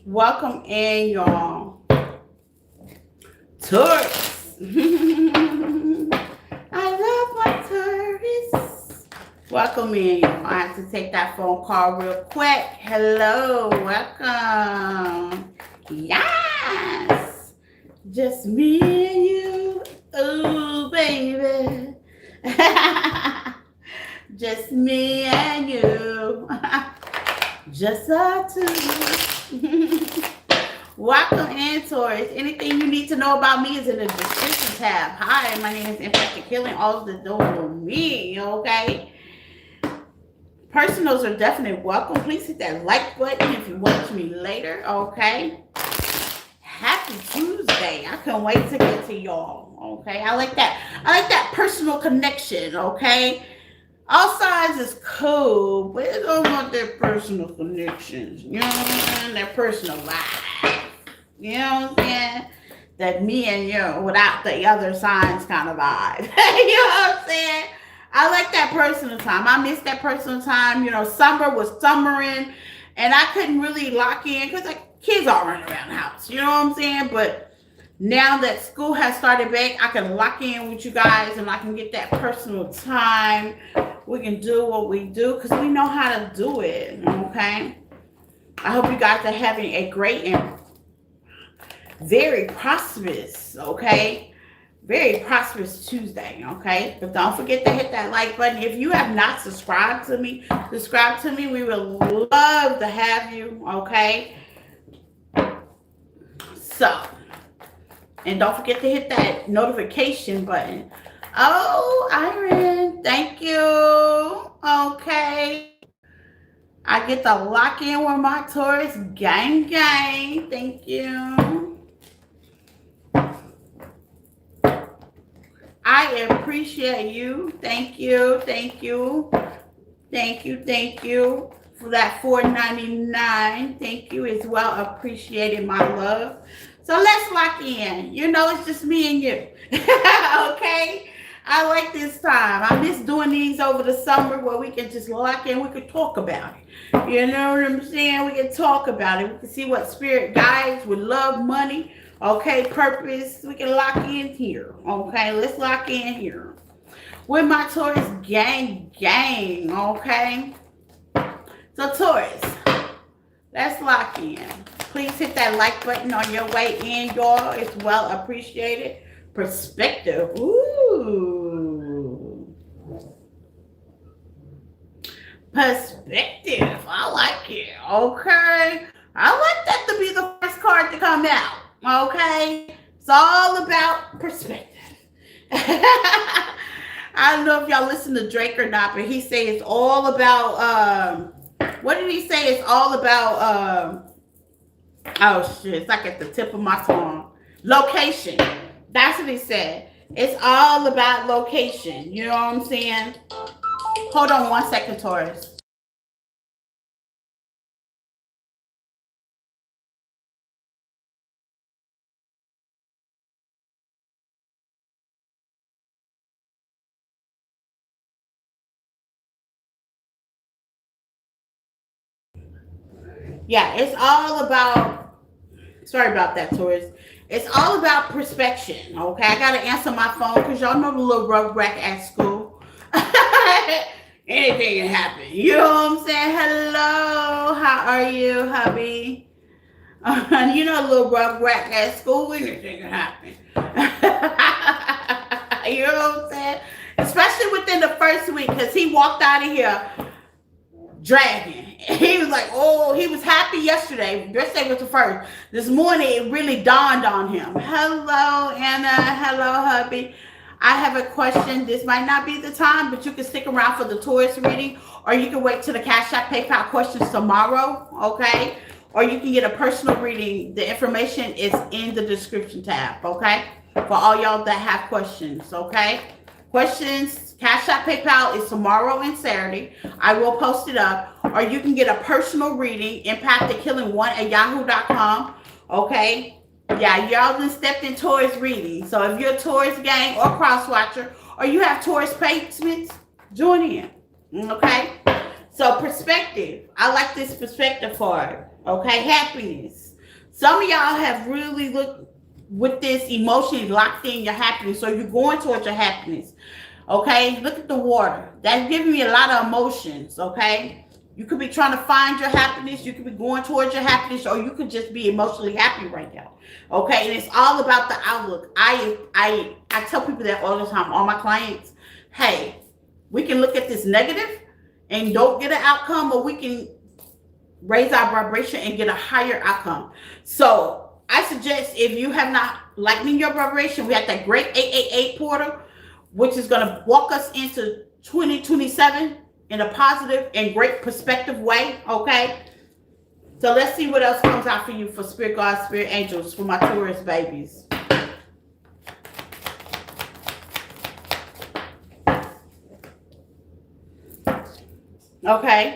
Welcome in, y'all. Taurus. I love my Taurus. Welcome in, y'all. I have to take that phone call real quick. Hello, welcome. Yes. Just me and you. Ooh, baby. Just me and you. Just us two. Welcome in, Taurus. Anything you need to know about me is in the description tab. Hi, my name is Impacted Killing. All the door with me, okay? Personals are definitely welcome. Please hit that like button if you watch me later, okay? Happy Tuesday. I can't wait to get to y'all, okay? I like that personal connection, okay? All sides is cool, but it don't want their personal connections. You know what I'm saying? Their personal life. You know what I'm saying? That me and you without the other signs kind of vibe. You know what I'm saying? I like that personal time. I miss that personal time. You know, summer was summering and I couldn't really lock in because like kids all running around the house. You know what I'm saying? But now that school has started back, I can lock in with you guys and I can get that personal time. We can do what we do because we know how to do it, okay? I hope you guys are having a great and very prosperous, okay? Very prosperous Tuesday, okay? But don't forget to hit that like button. If you have not subscribed to me, subscribe to me. We would love to have you, okay? So, and don't forget to hit that notification button. Oh, Iron, thank you. Okay. I get to lock in with my Taurus gang. Thank you. I appreciate you. Thank you. Thank you. Thank you. Thank you for that $4.99. Thank you as well. Appreciated, my love. So let's lock in. You know, it's just me and you. Okay? I like this time. I miss doing these over the summer where we can just lock in. We could talk about it. You know what I'm saying? We can talk about it. We can see what spirit guides with love, money, okay, purpose. We can lock in here. Okay, let's lock in here. With my Taurus gang, okay? So Taurus, let's lock in. Please hit that like button on your way in, y'all. It's well appreciated. Perspective. Ooh. Perspective. I like it. Okay. I like that to be the first card to come out. Okay. It's all about perspective. I don't know if y'all listen to Drake or not, but he said it's all about what did he say? It's all about oh shit, it's like at the tip of my tongue. Location. That's what he said. It's all about location. You know what I'm saying? Hold on 1 second, Taurus. Yeah, it's all about, sorry about that, Taurus. It's all about perspection, okay? I gotta answer my phone because y'all know the little rug rack at school. Anything can happen. You know what I'm saying? Hello, how are you, hubby? You know, a little rug rack at school, anything can happen. You know what I'm saying? Especially within the first week, because he walked out of here dragging. He was like, oh, he was happy yesterday. Yesterday was the first. This morning, it really dawned on him. Hello, Anna. Hello, hubby. I have a question. This might not be the time, but you can stick around for the Taurus reading, or you can wait till the Cash App PayPal questions tomorrow, okay? Or you can get a personal reading. The information is in the description tab, okay? For all y'all that have questions, okay? Questions, Cash App PayPal is tomorrow and Saturday. I will post it up. Or you can get a personal reading, impactthekilling1@yahoo.com, okay? Yeah, y'all done stepped in Taurus reading. So if you're a Taurus gang or cross watcher, or you have Taurus placements, join in. Okay? So perspective. I like this perspective card. Okay, happiness. Some of y'all have really looked with this emotion locked in your happiness. So you're going towards your happiness. Okay, look at the water. That's giving me a lot of emotions. Okay. You could be trying to find your happiness. You could be going towards your happiness, or you could just be emotionally happy right now. Okay, and it's all about the outlook. I tell people that all the time, all my clients, hey, we can look at this negative and don't get an outcome, or we can raise our vibration and get a higher outcome. So I suggest, if you have not lightening your vibration, we have that great 888 portal, which is going to walk us into 2027 in a positive and great perspective way, okay? So let's see what else comes out for you for Spirit God, Spirit Angels, for my Taurus babies. Okay.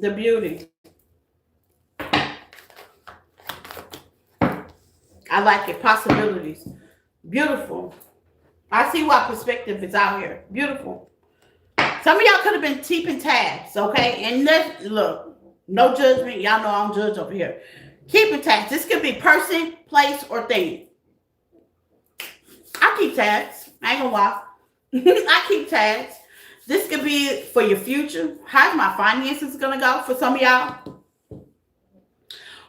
The beauty. I like it. Possibilities. Beautiful. I see why perspective is out here. Beautiful. Some of y'all could have been keeping tabs, okay? And look, no judgment. Y'all know I don't judge over here. Keeping tabs. This could be person, place, or thing. I keep tabs. I ain't gonna lie. I keep tabs. This could be for your future. How's my finances gonna go for some of y'all?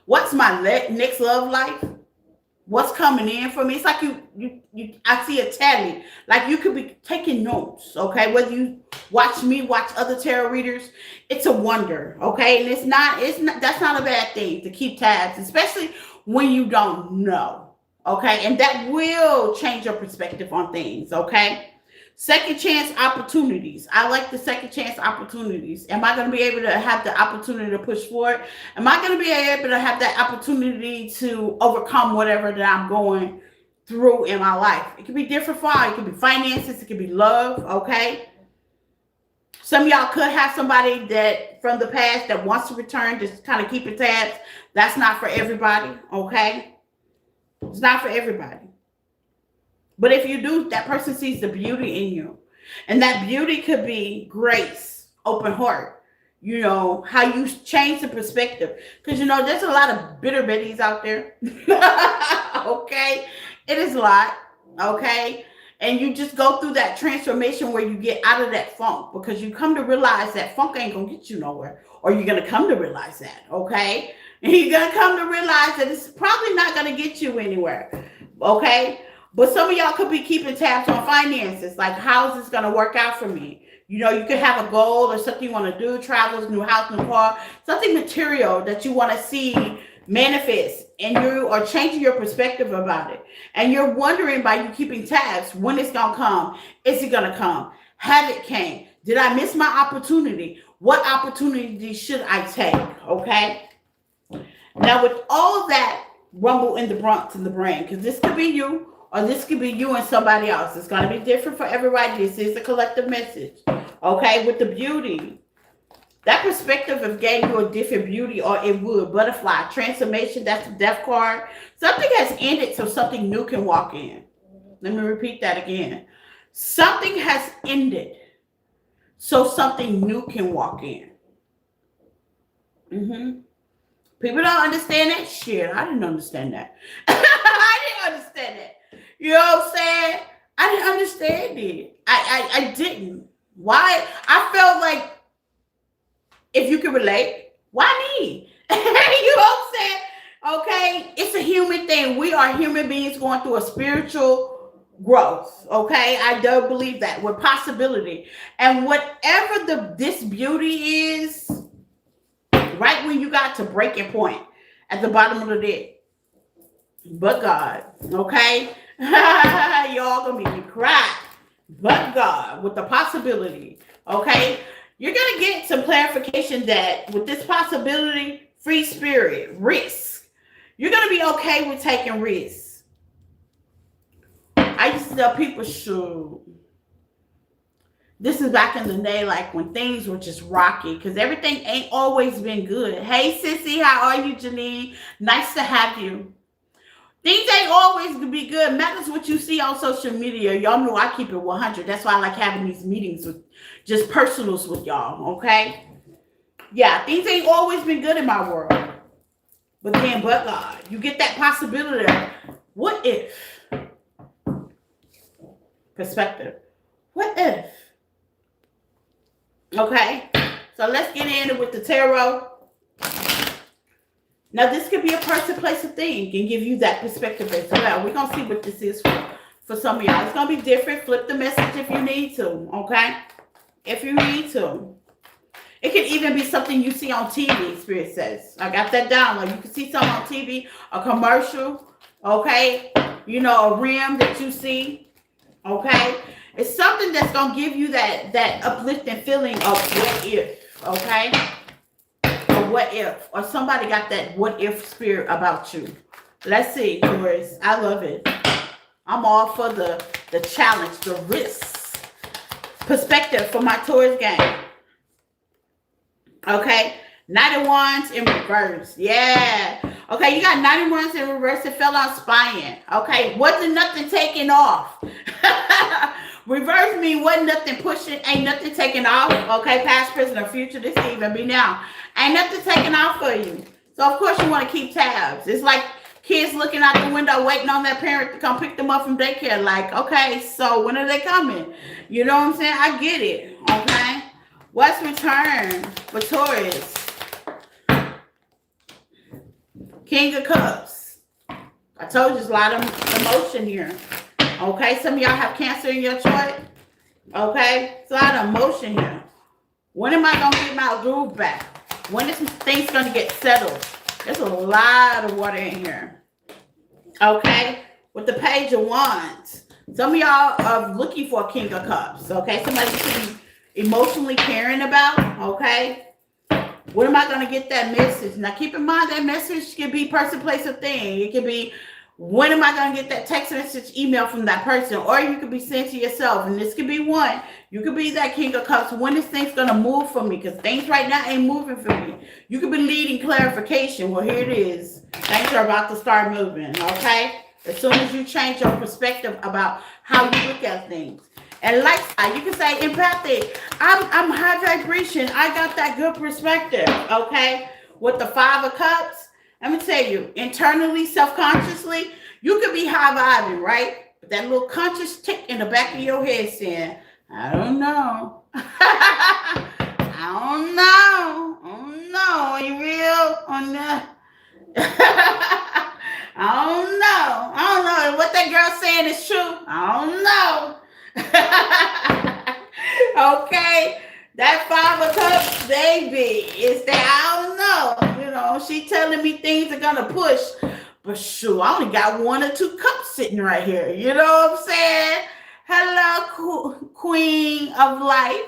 What's my next love life? What's coming in for me? It's like you I see a tally. Like you could be taking notes, okay? Whether you watch me, watch other tarot readers, it's a wonder, okay? And it's not that's not a bad thing to keep tabs, especially when you don't know, okay? And that will change your perspective on things, okay? Second chance opportunities. I like the second chance opportunities. Am I going to be able to have the opportunity to push forward? Am I going to be able to have that opportunity to overcome whatever that I'm going through in my life? It could be different for all. It could be finances. It could be love. Okay. Some of y'all could have somebody that from the past that wants to return, just kind of keeping tabs. That's not for everybody, okay? It's not for everybody. But if you do, that person sees the beauty in you. And that beauty could be grace, open heart, how you change the perspective. Because, there's a lot of bitter bitties out there. Okay? It is a lot. Okay? And you just go through that transformation where you get out of that funk because you come to realize that funk ain't going to get you nowhere. Or you're going to come to realize that. Okay? And you're going to come to realize that it's probably not going to get you anywhere. Okay? But some of y'all could be keeping tabs on finances. Like, how is this going to work out for me? You could have a goal or something you want to do, travels, new house, new car, something material that you want to see manifest, and you are changing your perspective about it. And you're wondering by you keeping tabs when it's going to come. Is it going to come? Have it came? Did I miss my opportunity? What opportunity should I take? Okay. Now, with all that rumble in the Bronx in the brain, because this could be you, or this could be you and somebody else. It's going to be different for everybody. This is a collective message. Okay? With the beauty. That perspective of gave you a different beauty, or it would. Butterfly. Transformation. That's the death card. Something has ended so something new can walk in. Let me repeat that again. Something has ended so something new can walk in. People don't understand that shit. I didn't understand that. I didn't understand that. You know what I'm saying? I didn't understand it. I didn't. Why? I felt like, if you can relate, why me? You know what I'm saying? Okay? It's a human thing. We are human beings going through a spiritual growth. Okay? I do believe that with possibility. And whatever this beauty is, right when you got to breaking point at the bottom of the deck, but God, okay? Y'all gonna make me cry. But God, with the possibility, okay? You're gonna get some clarification that with this possibility, free spirit, risk. You're gonna be okay with taking risks. I used to tell people, shoot. This is back in the day, like when things were just rocky, because everything ain't always been good. Hey, sissy, how are you, Janine? Nice to have you. Things ain't always gonna be good. Matters what you see on social media. Y'all know I keep it 100. That's why I like having these meetings with just personals with y'all, okay? Yeah, things ain't always been good in my world. But then, but God, you get that possibility of, what if? Perspective. What if? Okay, so let's get in with the tarot. Now, this could be a person, place, or thing and give you that perspective as well. We're going to see what this is for some of y'all. It's going to be different. Flip the message if you need to, okay? If you need to. It can even be something you see on TV, Spirit says. I got that down. Like you can see something on TV, a commercial, okay? A rim that you see, okay? It's something that's going to give you that uplifting feeling of what if, okay? Or what if. Or somebody got that what if spirit about you. Let's see, Taurus. I love it. I'm all for the challenge, the risk. Perspective for my Taurus game. Okay? Knight of Wands in reverse. Yeah. Okay, you got Knight of Wands in reverse. It fell out spying. Okay? Wasn't nothing taken off. Reverse mean wasn't nothing pushing, ain't nothing taken off. Okay, past, present, or future. This can even be now. Ain't nothing taken off for you. So of course you want to keep tabs. It's like kids looking out the window waiting on their parent to come pick them up from daycare. Like, okay, so when are they coming? You know what I'm saying? I get it. Okay. What's return for Taurus? King of Cups. I told you there's a lot of emotion here. Okay, some of y'all have Cancer in your chart. Okay, it's a lot of emotion here. When am I going to get my groove back? When is things going to get settled? There's a lot of water in here. Okay, with the Page of Wands. Some of y'all are looking for a King of Cups. Okay, somebody you should be emotionally caring about. Okay, when am I going to get that message? Now, keep in mind that message can be person, place, or thing. It can be When am I going to get that text message, email from that person? Or you could be saying to yourself, and this could be one, you could be that King of Cups, when this thing's going to move for me? Because things right now ain't moving for me. You could be needing clarification. Well, here it is. Things are about to start moving, okay? As soon as you change your perspective about how you look at things. And lifestyle, you can say empathic. I'm high vibration. I got that good perspective, okay? With the Five of Cups, let me tell you, internally, self-consciously, you could be high vibing, right? But that little conscious tick in the back of your head saying, I don't know. I don't know. Oh no, are you real or not? I don't know. I don't know. What that girl saying is true. I don't know. Okay, that Five of Cups, baby, is that I don't know. You know, she telling me things are gonna push, but shoot, I only got 1 or 2 cups sitting right here. You know what I'm saying? Hello, Queen of Life.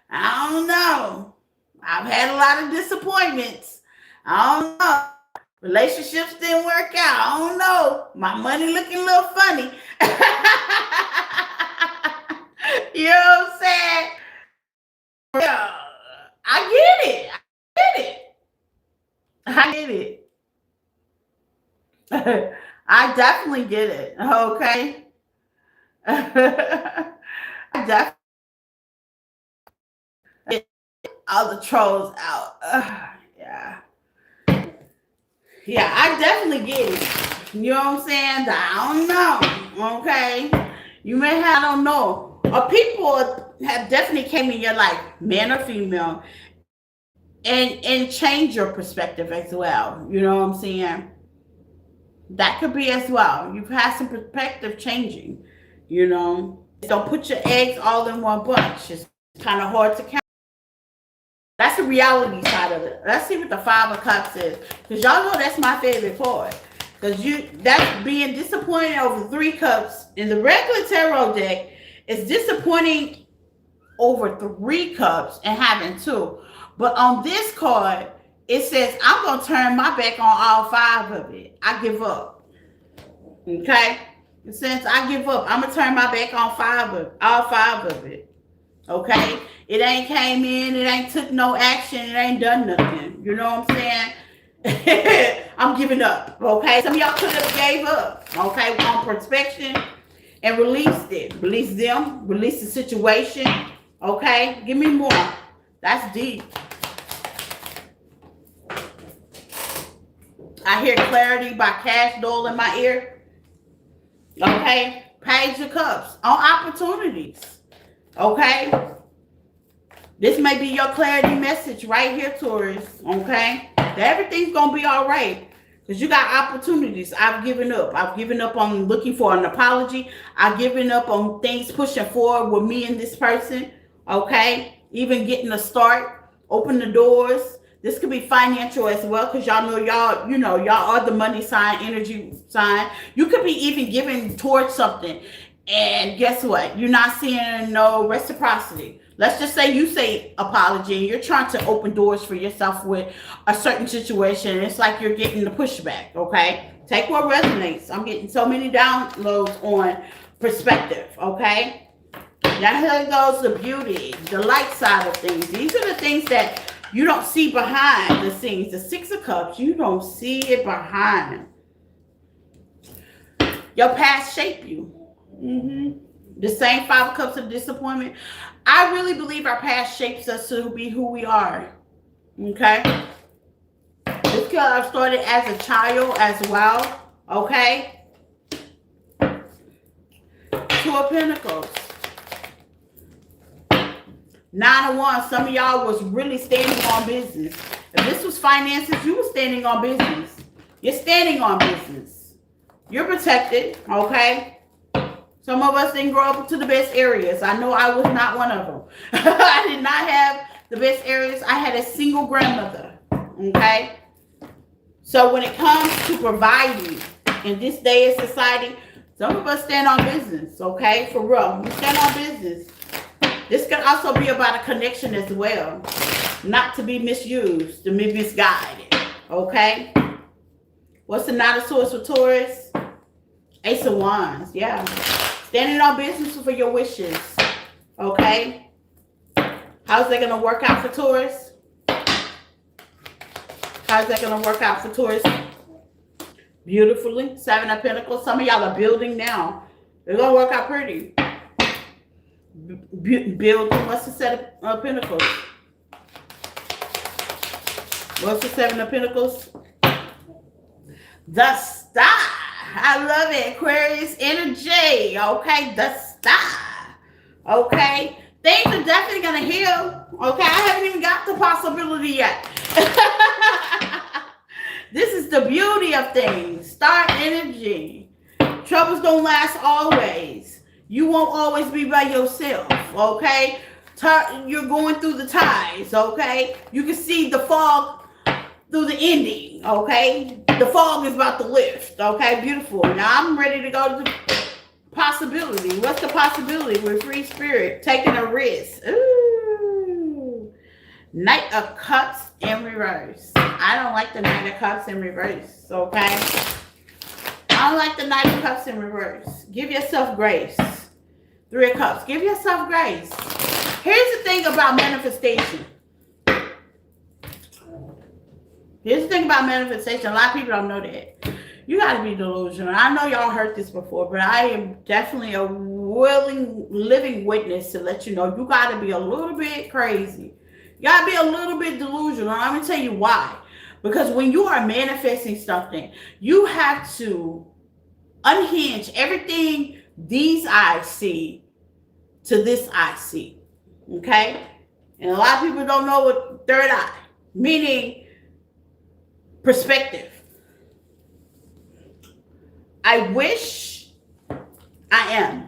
I don't know. I've had a lot of disappointments. I don't know. Relationships didn't work out. I don't know. My money looking a little funny. You know what I'm saying? Yeah, I get it. I get it. I definitely get it. Okay. I definitely get all the trolls out. Yeah. Yeah, I definitely get it. You know what I'm saying? I don't know. Okay. You may have, I don't know. Or people have definitely came in your life, man or female, and change your perspective as well. You know what I'm saying? That could be as well. You've had some perspective changing, you know. Don't put your eggs all in one bunch. It's kind of hard to count. That's the reality side of it. Let's see what the Five of Cups is. Because y'all know that's my favorite card. Because that's being disappointed over 3 cups. In the regular tarot deck, it's disappointing over 3 cups and having 2. But on this card, it says, I'm going to turn my back on all 5 of it. I give up. Okay? Since I give up, I'm going to turn my back on all 5 of it. Okay? It ain't came in. It ain't took no action. It ain't done nothing. You know what I'm saying? I'm giving up. Okay? Some of y'all could have gave up. Okay? On perspection and released it. Release them. Release the situation. Okay? Give me more. That's deep. I hear clarity by Cash Doll in my ear. Okay? Page of Cups. On opportunities. Okay? This may be your clarity message right here, Taurus. Okay? That everything's going to be all right. Because you got opportunities. I've given up. I've given up on looking for an apology. I've given up on things pushing forward with me and this person. Okay? Even getting a start. Open the doors. This could be financial as well, because y'all know y'all are the money sign, energy sign. You could be even giving towards something. And guess what? You're not seeing no reciprocity. Let's just say you say apology and you're trying to open doors for yourself with a certain situation. It's like you're getting the pushback, okay? Take what resonates. I'm getting so many downloads on perspective, okay? Now here goes the beauty, the light side of things. These are the things that you don't see behind the scenes. The Six of Cups, you don't see it behind. Your past shape you. The same Five of Cups of disappointment. I really believe our past shapes us to be who we are. Okay? This card started as a child as well. Okay? 2 of Pentacles. 9 of Wands. Some of y'all was really standing on business. If this was finances, you were standing on business. You're standing on business. You're protected. Okay? Some of us didn't grow up to the best areas. I know I was not one of them. I did not have the best areas. I had a single grandmother. Okay? So when it comes to providing in this day of society, some of us stand on business. Okay? For real. We stand on business. This can also be about a connection as well. Not to be misused, to be misguided. Okay? What's the Knight of Swords for Taurus? Ace of Wands, yeah. Standing on business for your wishes. Okay? How's that going to work out for Taurus? How's that going to work out for Taurus? Beautifully. Seven of Pentacles. Some of y'all are building now. It's going to work out pretty. Building. What's the Set of Pentacles? What's the Seven of Pentacles? The Star. I love it. Aquarius energy. Okay? The Star. Okay? Things are definitely going to heal. Okay? I haven't even got the possibility yet. This is the beauty of things. Star energy. Troubles don't last always. You won't always be by yourself, okay? You're going through the tides, okay? You can see the fog through the ending, okay? The fog is about to lift, okay? Beautiful. Now I'm ready to go to the possibility. What's the possibility with free spirit? Taking a risk. Ooh. Knight of Cups in reverse. I don't like the Knight of Cups in reverse, okay? I don't like the Knight of Cups in reverse. Give yourself grace. Three of Cups. Give yourself grace. Here's the thing about manifestation. Here's the thing about manifestation. A lot of people don't know that. You got to be delusional. I know y'all heard this before, but I am definitely a willing, living witness to let you know you got to be a little bit crazy. You got to be a little bit delusional. I'm going to tell you why. Because when you are manifesting something, you have to unhinge everything these eyes see to this eye see. Okay? And a lot of people don't know what third eye, meaning perspective. I wish I am.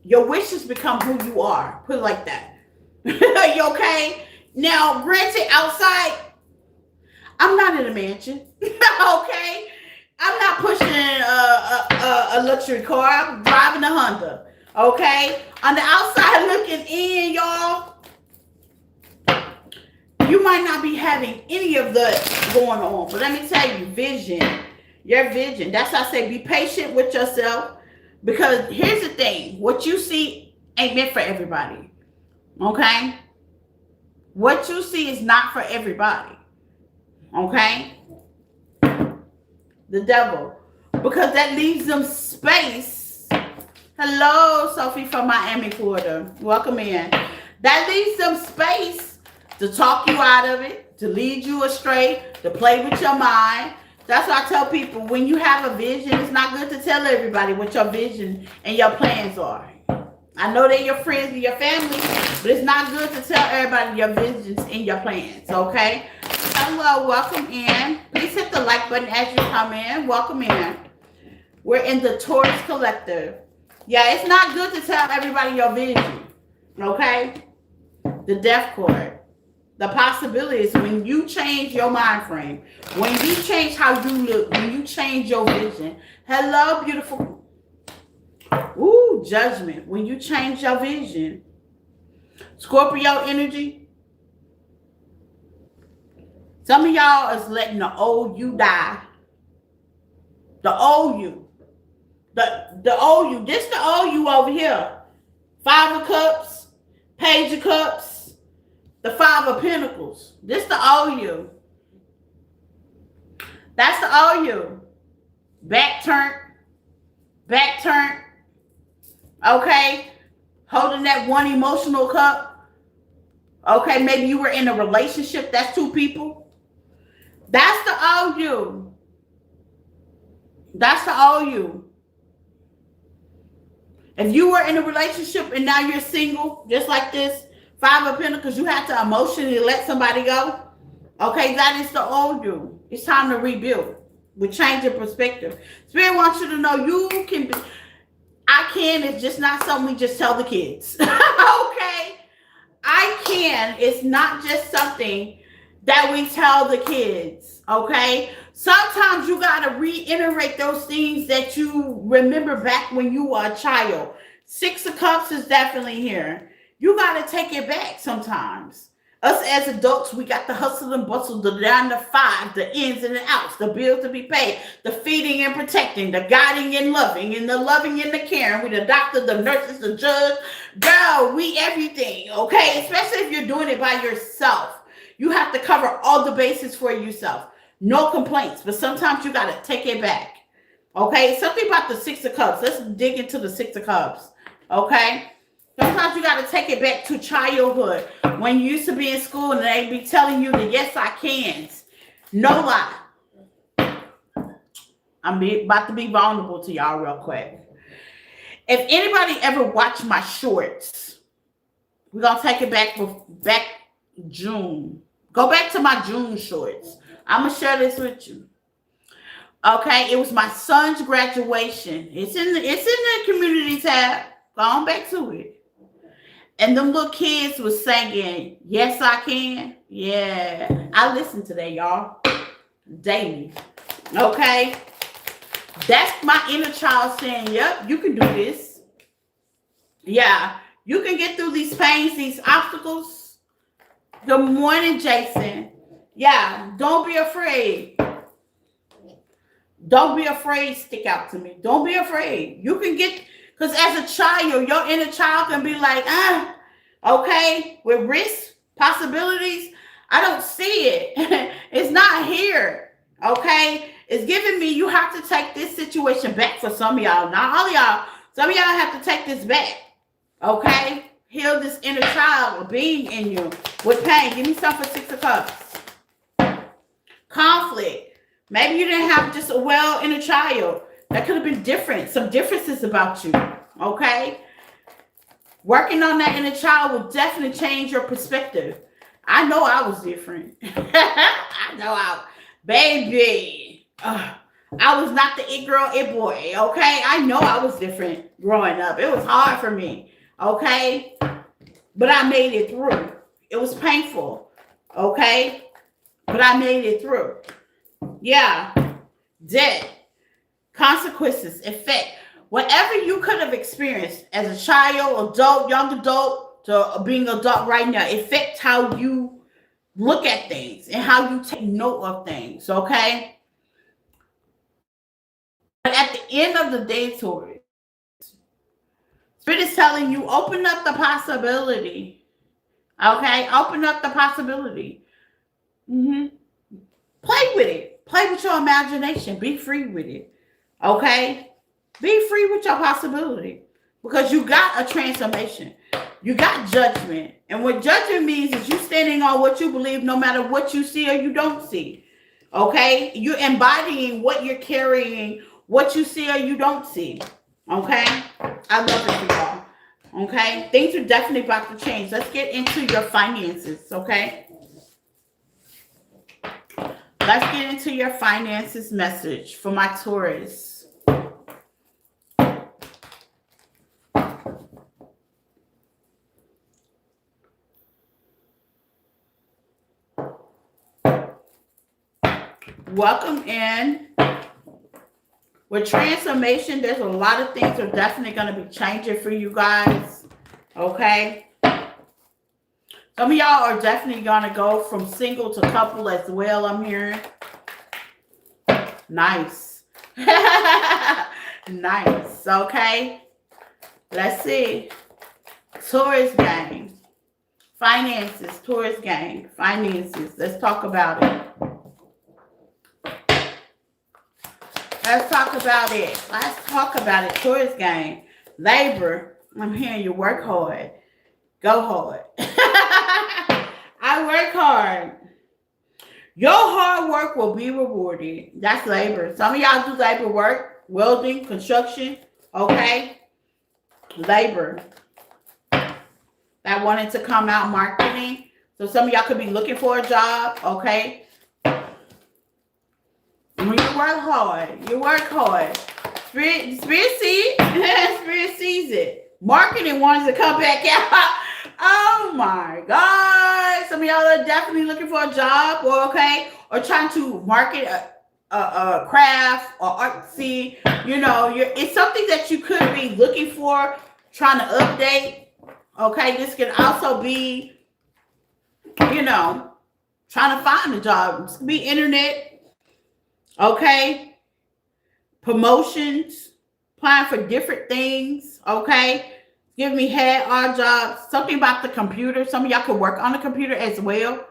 Your wishes become who you are. Put it like that. You okay? Now, granted, outside, I'm not in a mansion. Okay? I'm not pushing a luxury car. I'm driving a Honda. Okay? On the outside looking in, y'all, you might not be having any of that going on. But let me tell you, vision. Your vision. That's why I say be patient with yourself. Because here's the thing. What you see ain't meant for everybody. Okay? What you see is not for everybody. Okay? The devil. Because that leaves them space. Hello, Sophie from Miami, Florida. Welcome in. That leaves them space to talk you out of it, to lead you astray, to play with your mind. That's why I tell people, when you have a vision, it's not good to tell everybody what your vision and your plans are. I know they're your friends and your family, but it's not good to tell everybody your visions and your plans, okay? Hello, welcome in. Please hit the like button as you come in. Welcome in. We're in the Taurus Collective. Yeah, it's not good to tell everybody your vision, okay? The Death Card. The possibility is when you change your mind frame, when you change how you look, when you change your vision. Hello, beautiful. Ooh, Judgment. When you change your vision. Scorpio energy. Some of y'all is letting the old you die. The old you. The old you. This the old you over here. Five of Cups. Page of Cups. The Five of Pentacles. This the old you. That's the old you. Back turn. Back turn. Okay. Holding that one emotional cup. Okay. Maybe you were in a relationship. That's two people. That's the old you. That's the old you. If you were in a relationship and now you're single, just like this, Five of Pentacles, you have to emotionally let somebody go. Okay, that is the old you. It's time to rebuild. We change your perspective. Spirit wants you to know you can be. I can. It's just not something we just tell the kids. Okay, I can. It's not just something that we tell the kids. Okay, sometimes you gotta reiterate those things that you remember back when you were a child. Six of Cups is definitely here. You got to take it back sometimes. Us as adults, we got the hustle and bustle, the 9 to 5, the ins and the outs, the bills to be paid, the feeding and protecting, the guiding and the loving and the caring. We the doctor, the nurses, the judge. Girl, we everything, okay? Especially if you're doing it by yourself. You have to cover all the bases for yourself. No complaints, but sometimes you got to take it back. Okay? Something about the Six of Cups. Let's dig into the Six of Cups. Okay? Sometimes you got to take it back to childhood when you used to be in school and they be telling you the yes I cans. No lie. I'm about to be vulnerable to y'all real quick. If anybody ever watched my shorts, we're going to take it back June. Go back to my June shorts. I'm going to share this with you. Okay, it was my son's graduation. It's in the community tab. Go on back to it. And them little kids was singing, yes, I can. Yeah. I listen to that, y'all. Daily. Okay? That's my inner child saying, yep, you can do this. Yeah. You can get through these pains, these obstacles. Good morning, Jason. Yeah. Don't be afraid. Don't be afraid. Stick out to me. Don't be afraid. You can get... Because as a child, your inner child can be like, okay, with risk, possibilities, I don't see it. It's not here, okay? It's giving me, you have to take this situation back for some of y'all. Not all of y'all. Some of y'all have to take this back, okay? Heal this inner child being in you with pain. Give me some for Six of Cups. Conflict. Maybe you didn't have just a well inner child. That could have been different. Some differences about you. Okay? Working on that inner child will definitely change your perspective. I know I was different. Baby. I was not the it girl, it boy. Okay? I know I was different growing up. It was hard for me. Okay? But I made it through. It was painful. Okay? But I made it through. Yeah. Debt. Consequences, effect, whatever you could have experienced as a child, adult, young adult, to being adult right now, affect how you look at things and how you take note of things, okay? But at the end of the day, Taurus, Spirit is telling you, open up the possibility, okay? Open up the possibility. Play with it. Play with your imagination. Be free with it. Okay? Be free with your possibility. Because you got a transformation. You got judgment. And what judgment means is you standing on what you believe no matter what you see or you don't see. Okay? You're embodying what you're carrying, what you see or you don't see. Okay? I love it for y'all. Okay? Things are definitely about to change. Let's get into your finances. Okay? Let's get into your finances message for my Taurus. Welcome in. With transformation, there's a lot of things that are definitely going to be changing for you guys. Okay? Some of y'all are definitely going to go from single to couple as well, I'm hearing. Nice. Nice. Okay. Let's see. Taurus gang. Finances. Taurus gang. Finances. Let's talk about it. Let's talk about it. Let's talk about it. Taurus gang. Labor. I'm hearing you work hard. Go hard. I work hard. Your hard work will be rewarded. That's labor. Some of y'all do labor work, welding, construction, okay? Labor. That wanted to come out marketing. So some of y'all could be looking for a job, okay? When you work hard, you work hard. Spirit sees it. Spirit sees it. Marketing wants to come back out. Oh my God. Some of y'all are definitely looking for a job or trying to market a craft or artsy. You know, it's something that you could be looking for, trying to update. Okay, this can also be you know, trying to find a job. It's gonna be internet, okay, promotions, applying for different things, okay. Give me head on jobs. Something about the computer. Some of y'all can work on the computer as well,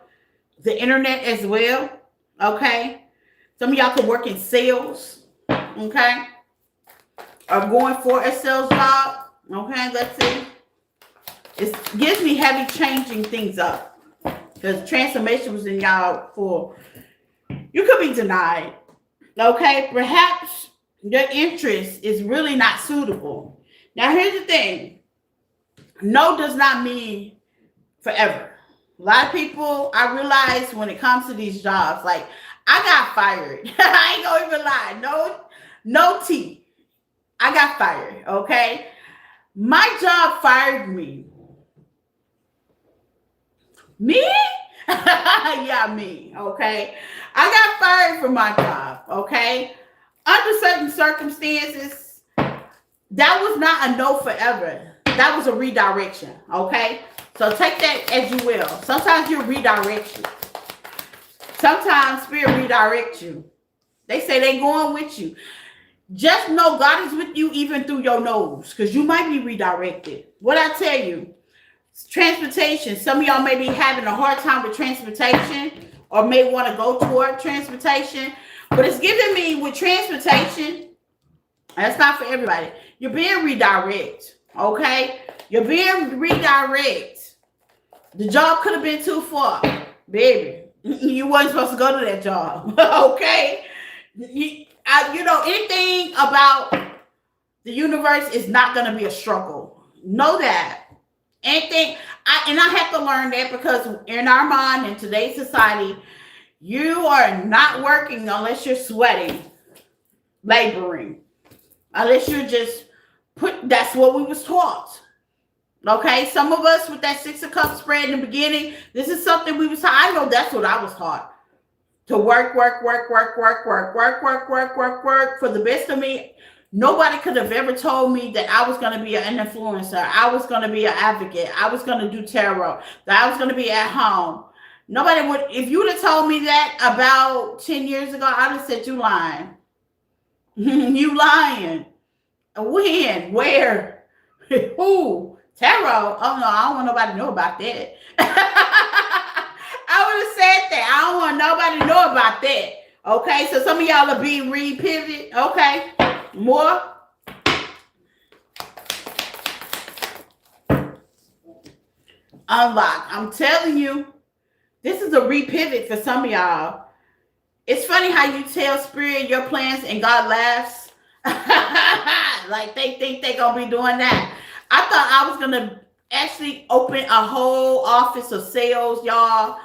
the internet as well, okay. Some of y'all can work in sales, okay, or going for a sales job, okay. Let's see. It gives me heavy changing things up because transformation was in y'all for. You could be denied, okay. Perhaps your interest is really not suitable. Now, here's the thing. No does not mean forever. A lot of people, I realize when it comes to these jobs, like I got fired. I ain't gonna even lie. No tea. I got fired. Okay. My job fired me. Me? Yeah, me. Okay. I got fired from my job. Okay. Under certain circumstances, that was not a no forever. That was a redirection. Okay. So take that as you will. Sometimes you redirect you. Sometimes spirit redirects you. They say they going with you. Just know God is with you even through your nose, because you might be redirected. What I tell you, transportation. Some of y'all may be having a hard time with transportation or may want to go toward transportation. But it's giving me with transportation, that's not for everybody. You're being redirected. Okay? You're being redirected. The job could have been too far. Baby, you wasn't supposed to go to that job. Okay? You know, anything about the universe is not going to be a struggle. Know that. Anything, and I have to learn that because in our mind, in today's society, you are not working unless you're sweating, laboring, unless you're just that's what we was taught. Okay, some of us with that 6 of Cups spread in the beginning, this is something we was taught. I know that's what I was taught. To work for the best of me. Nobody could have ever told me that I was going to be an influencer. I was going to be an advocate. I was going to do tarot. That I was going to be at home. Nobody would, if you would have told me that about 10 years ago, I'd have said, you lying. You lying. When? Where? Who? Tarot? Oh, no, I don't want nobody to know about that. I would have said that. I don't want nobody to know about that. Okay, so some of y'all are being re-pivot. Okay, more. Unlock. I'm telling you, this is a re-pivot for some of y'all. It's funny how you tell spirit your plans and God laughs. Like they think they're going to be doing that. I thought I was going to actually open a whole office of sales, y'all.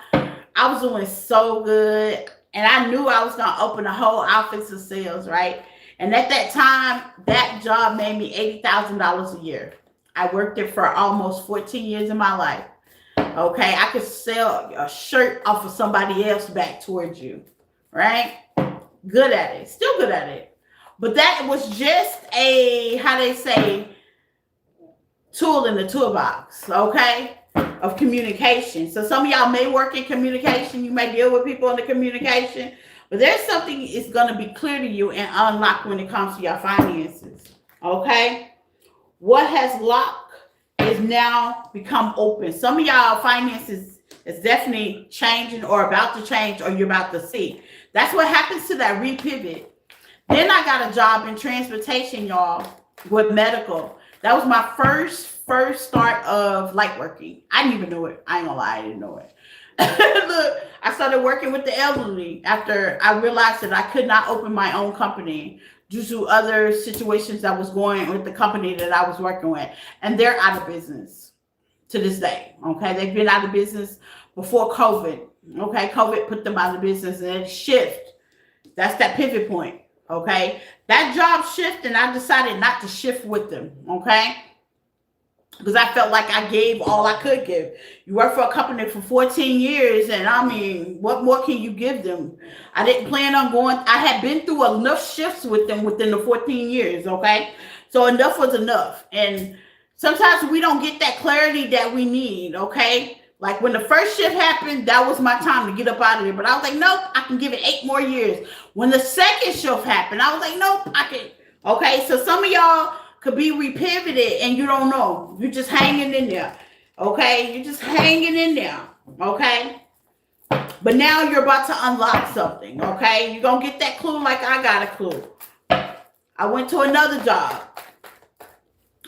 I was doing so good. And I knew I was going to open a whole office of sales, right? And at that time, that job made me $80,000 a year. I worked it for almost 14 years of my life. Okay, I could sell a shirt off of somebody else back towards you, right? Good at it. Still good at it. But that was just a, how they say, tool in the toolbox, okay, of communication. So some of y'all may work in communication. You may deal with people in the communication. But there's something is going to be clear to you and unlocked when it comes to your finances, okay? What has locked is now become open. Some of y'all finances is definitely changing or about to change or you're about to see. That's what happens to that repivot. Then I got a job in transportation, y'all, with medical. That was my first start of light working. I didn't even know it. I ain't gonna lie, I didn't know it. Look, I started working with the elderly after I realized that I could not open my own company due to other situations that was going with the company that I was working with. And they're out of business to this day. Okay. They've been out of business before COVID. Okay. COVID put them out of business and it shift. That's that pivot point. Okay. That job shift and I decided not to shift with them. Okay. Because I felt like I gave all I could give. You work for a company for 14 years, and I mean, what more can you give them? I didn't plan on going. I had been through enough shifts with them within the 14 years, okay? So enough was enough. And sometimes we don't get that clarity that we need, okay? Like when the first shift happened, that was my time to get up out of there. But I was like, nope, I can give it 8 more years. When the second shift happened, I was like, nope, I can. Okay, so some of y'all could be repivoted and you don't know. You're just hanging in there. Okay, you're just hanging in there. Okay. But now you're about to unlock something. Okay, you're going to get that clue like I got a clue. I went to another job.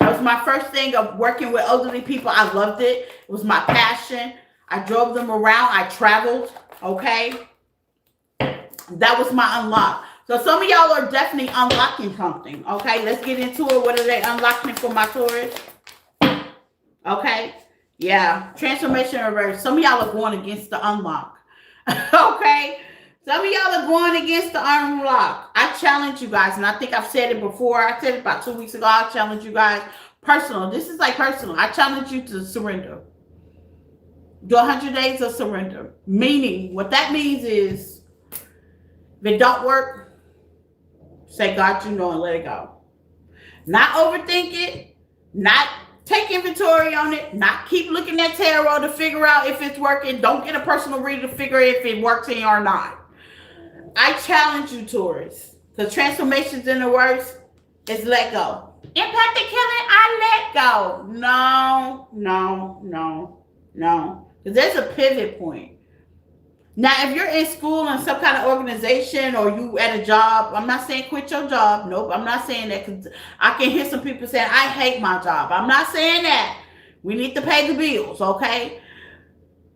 That was my first thing of working with elderly people. I loved it. It was my passion. I drove them around. I traveled. Okay. That was my unlock. So some of y'all are definitely unlocking something. Okay. Let's get into it. What are they unlocking for my Taurus? Okay. Yeah. Transformation reverse. Some of y'all are going against the unlock. Okay. Some of y'all are going against the unlock. I challenge you guys, and I think I've said it before. I said it about 2 weeks ago. I challenge you guys. Personal. This is like personal. I challenge you to surrender. Do 100 days of surrender. Meaning, what that means is, if it don't work, say, God, you know, and let it go. Not overthink it. Not take inventory on it. Not keep looking at tarot to figure out if it's working. Don't get a personal reader to figure if it works in you or not. I challenge you, Taurus, because transformations in the words is let go. Impact the killing, I let go. No. Because there's a pivot point. Now, if you're in school in some kind of organization or you at a job, I'm not saying quit your job. Nope, I'm not saying that, because I can hear some people saying, I hate my job. I'm not saying that. We need to pay the bills, okay?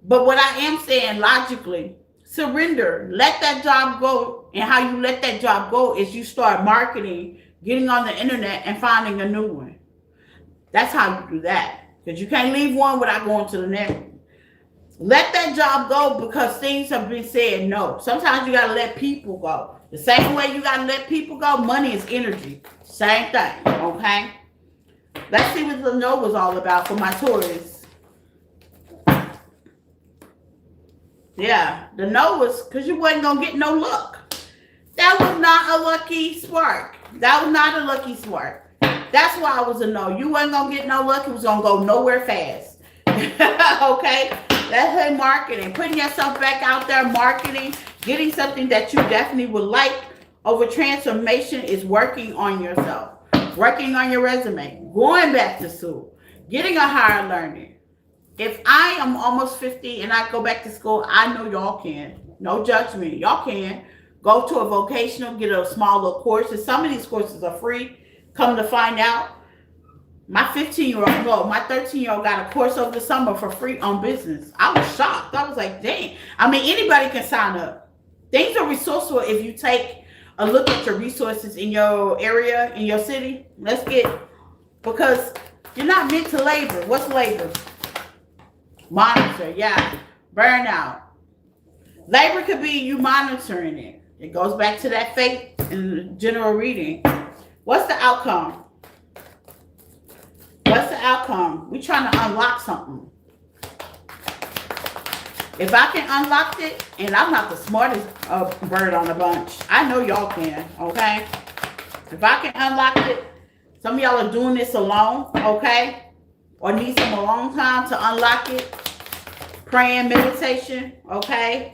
But what I am saying logically, surrender. Let that job go. And how you let that job go is you start marketing, getting on the internet, and finding a new one. That's how you do that. Because you can't leave one without going to the next one. Let that job go because things have been said no. Sometimes you got to let people go. The same way you got to let people go, money is energy. Same thing, okay? Let's see what the no was all about for my Taurus. Yeah, the no was because you wasn't going to get no luck. That was not a lucky spark. That was not a lucky spark. That's why I was a no. You wasn't going to get no luck. It was going to go nowhere fast. Okay? That's her marketing. Putting yourself back out there, marketing, getting something that you definitely would like over transformation is working on yourself. Working on your resume. Going back to school. Getting a higher learning. If I am almost 50 and I go back to school, I know y'all can. No judgment. Y'all can. Go to a vocational, get a small little course. And some of these courses are free. Come to find out, my 15-year-old, no, my 13-year-old got a course over the summer for free on business. I was shocked. I was like, dang. I mean, anybody can sign up. Things are resourceful if you take a look at your resources in your area, in your city. Because you're not meant to labor. What's labor? Monitor, yeah. Burnout. Labor could be you monitoring it. It goes back to that faith in the general reading. What's the outcome? What's the outcome? We're trying to unlock something. If I can unlock it, and I'm not the smartest bird on the bunch. I know y'all can, okay? If I can unlock it, some of y'all are doing this alone, okay? Or need some alone time to unlock it. Praying, meditation, okay?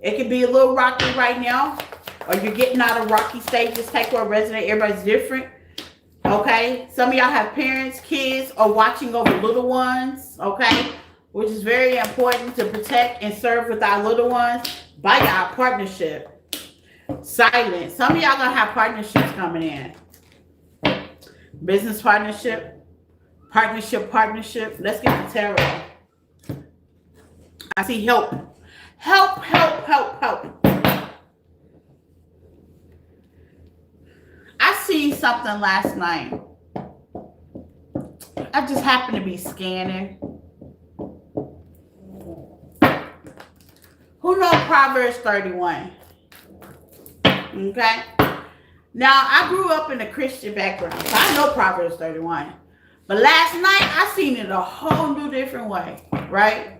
It can be a little rocky right now. Or you're getting out of rocky stages. Take what resonate. Everybody's different. Okay? Some of y'all have parents, kids, or watching over little ones. Okay? Which is very important to protect and serve with our little ones by our partnership. Silent. Some of y'all gonna have partnerships coming in. Business partnership. Partnership. Let's get the tarot. I see help. Help. I seen something last night. I just happened to be scanning. Who knows Proverbs 31? Okay. Now, I grew up in a Christian background, so I know Proverbs 31. But last night, I seen it a whole new different way, right?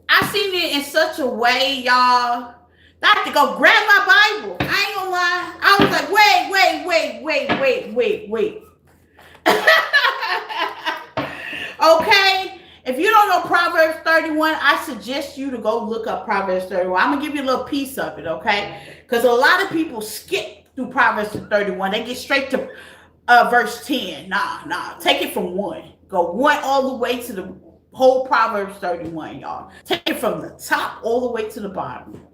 I seen it in such a way, y'all. I had to go grab my Bible. I ain't gonna lie. I was like, wait. Okay? If you don't know Proverbs 31, I suggest you to go look up Proverbs 31. I'm going to give you a little piece of it, okay? Because a lot of people skip through Proverbs 31. They get straight to verse 10. Nah. Take it from 1. Go 1 all the way to the whole Proverbs 31, y'all. Take it from the top all the way to the bottom.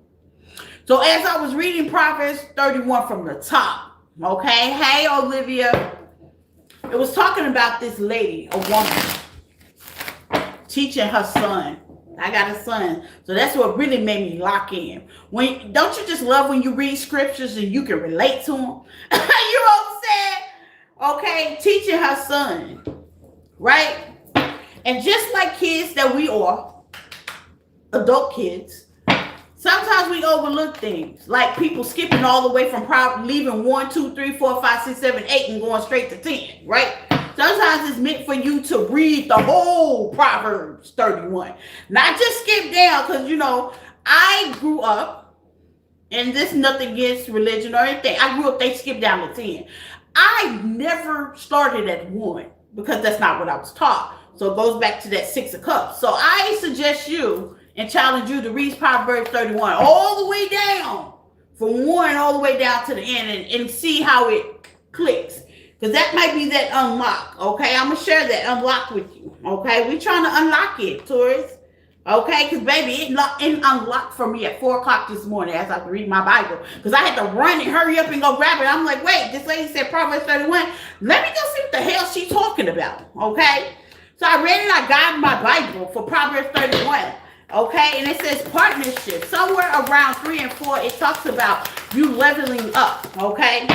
So as I was reading Proverbs 31 from the top, okay? Hey, Olivia. It was talking about this lady, a woman, teaching her son. I got a son. So that's what really made me lock in. Don't you just love when you read scriptures and you can relate to them? You know what I'm saying? Okay, teaching her son, right? And just like kids that we are, adult kids, sometimes we overlook things. Like people skipping all the way from leaving 1, 2, 3, 4, 5, 6, 7, 8 and going straight to 10, right? Sometimes it's meant for you to read the whole Proverbs 31. Not just skip down, because, you know, I grew up, and this is nothing against religion or anything. I grew up, they skipped down to 10. I never started at 1 because that's not what I was taught. So it goes back to that 6 of cups. So I suggest you and challenge you to read Proverbs 31 all the way down, from 1 all the way down to the end, and see how it clicks. Because that might be that unlock, okay? I'm going to share that unlock with you, okay? We're trying to unlock it, Taurus, okay? Because, baby, it unlocked for me at 4 o'clock this morning as I read my Bible. Because I had to run and hurry up and go grab it. I'm like, wait, this lady said Proverbs 31. Let me go see what the hell she's talking about, okay? So I read it. I got my Bible for Proverbs 31, okay? And it says partnership. Somewhere around 3 and 4, it talks about you leveling up, okay?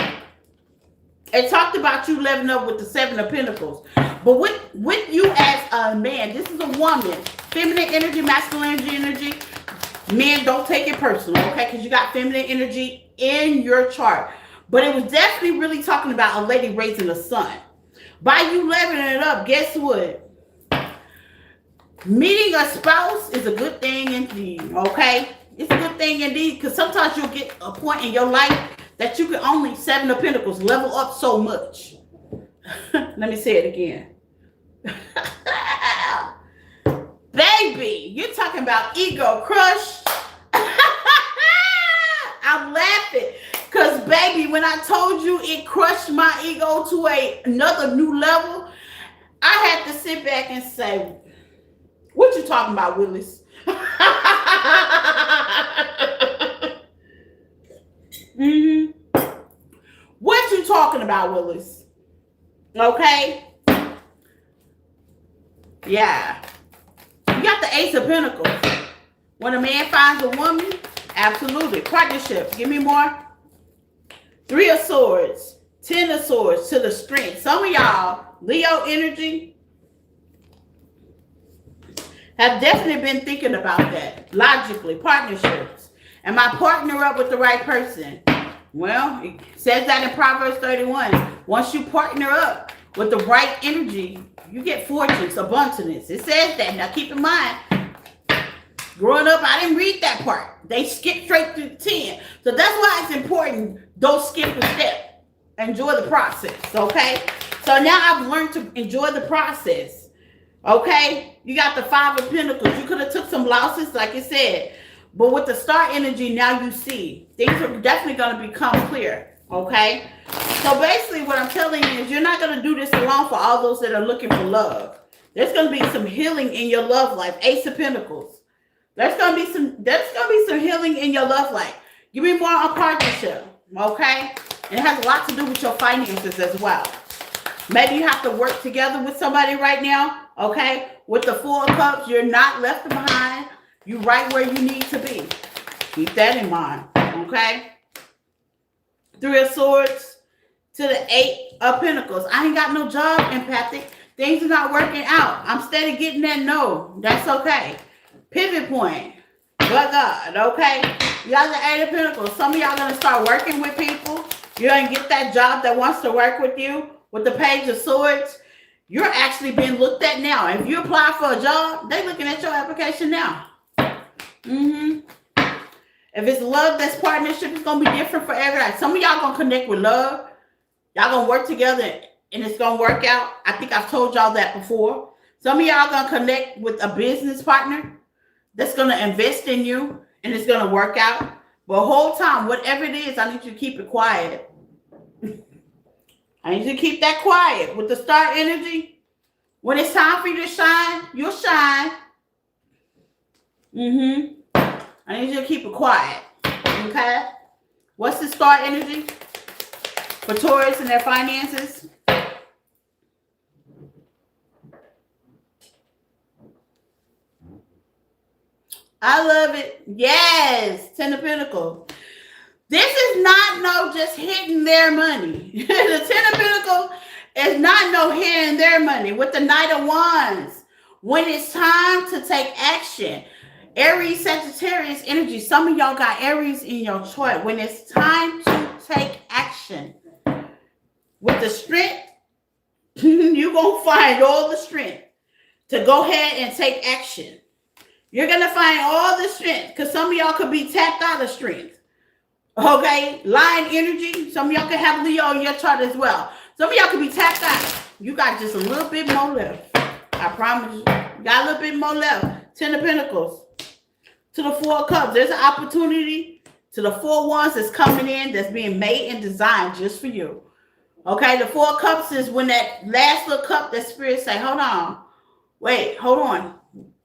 It talked about you leveling up with the 7 of Pentacles. But with you as a man, this is a woman. Feminine energy, masculine energy. Men, don't take it personal, okay? Because you got feminine energy in your chart. But it was definitely really talking about a lady raising a son. By you leveling it up, guess what? Meeting a spouse is a good thing indeed, okay? It's a good thing indeed, because sometimes you'll get a point in your life that you can only 7 of Pentacles level up so much. Let me say it again. Baby, you're talking about ego crush. I'm laughing because, baby, when I told you it crushed my ego to another new level, I had to sit back and say, what you talking about, Willis? What you talking about, Willis? Okay? Yeah. You got the Ace of Pentacles. When a man finds a woman, absolutely. Partnership. Give me more. 3 of Swords. 10 of Swords to the strength. Some of y'all, Leo energy, have definitely been thinking about that. Logically, partnerships. Am I partner up with the right person? Well, it says that in Proverbs 31. Once you partner up with the right energy, you get fortunes, abundance. It says that. Now keep in mind, growing up, I didn't read that part. They skip straight to 10. So that's why it's important. Don't skip a step. Enjoy the process, okay? So now I've learned to enjoy the process, okay? You got the 5 of Pentacles. You could have took some losses, like it said. But with the star energy, now you see. Things are definitely going to become clear, okay? So basically what I'm telling you is you're not going to do this alone for all those that are looking for love. There's going to be some healing in your love life. Ace of Pentacles. There's going to be some healing in your love life. Give me more on partnership, okay? And it has a lot to do with your finances as well. Maybe you have to work together with somebody right now, okay? With the 4 of Cups, you're not left behind. You're right where you need to be. Keep that in mind, okay? 3 of Swords to the 8 of Pentacles. I ain't got no job, empathic. Things are not working out. I'm steady getting that no. That's okay. Pivot point. But God, okay? You got the 8 of Pentacles. Some of y'all going to start working with people. You're going to get that job that wants to work with you. With the Page of Swords, you're actually being looked at now. If you apply for a job, they're looking at your application now. If it's love, that's partnership, it's going to be different for everybody. Some of y'all going to connect with love. Y'all going to work together and it's going to work out. I think I've told y'all that before. Some of y'all gonna connect with a business partner that's gonna invest in you and it's gonna work out. But the whole time, whatever it is, I need you to keep it quiet. I need you to keep that quiet. With the star energy, when it's time for you to shine, you'll shine. I need you to keep it quiet. Okay? What's the star energy for Taurus and their finances? I love it. Yes, Ten of Pentacles. This is not no just hitting their money. The Ten of Pentacles is not no hitting their money. With the Knight of Wands, when it's time to take action. Aries, Sagittarius energy. Some of y'all got Aries in your chart. When it's time to take action. With the strength, you're going to find all the strength to go ahead and take action. You're going to find all the strength because some of y'all could be tapped out of strength. Okay? Lion energy. Some of y'all can have Leo in your chart as well. Some of y'all could be tapped out. You got just a little bit more left. I promise you. You got a little bit more left. Ten of Pentacles. To the Four of Cups. There's an opportunity to the Four Wands that's coming in that's being made and designed just for you. Okay? The Four of Cups is when that last little cup that Spirit say, hold on. Wait, hold on.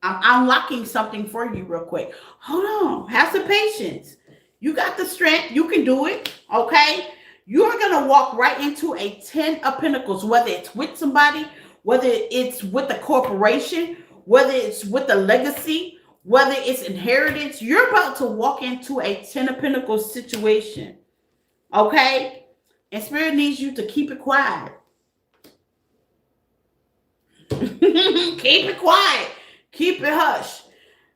I'm unlocking something for you real quick. Hold on. Have some patience. You got the strength. You can do it. Okay? You're going to walk right into a 10 of Pentacles, whether it's with somebody, whether it's with a corporation, whether it's with a legacy, whether it's inheritance. You're about to walk into a 10 of Pentacles situation. Okay? And Spirit needs you to keep it quiet. Keep it quiet. Keep it hush.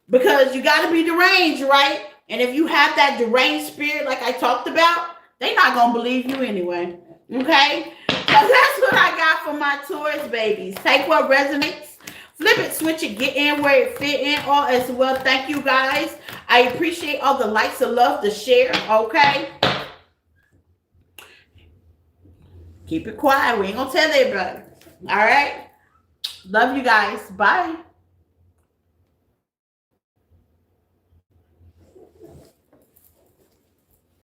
Because you got to be deranged, right? And if you have that deranged spirit like I talked about, they're not going to believe you anyway. Okay? So that's what I got for my Taurus babies. Take what resonates. Flip it, switch it, get in where it fit in all as well. Thank you guys. I appreciate all the likes, the love, the share. Okay? Keep it quiet. We ain't going to tell everybody. All right? Love you guys. Bye.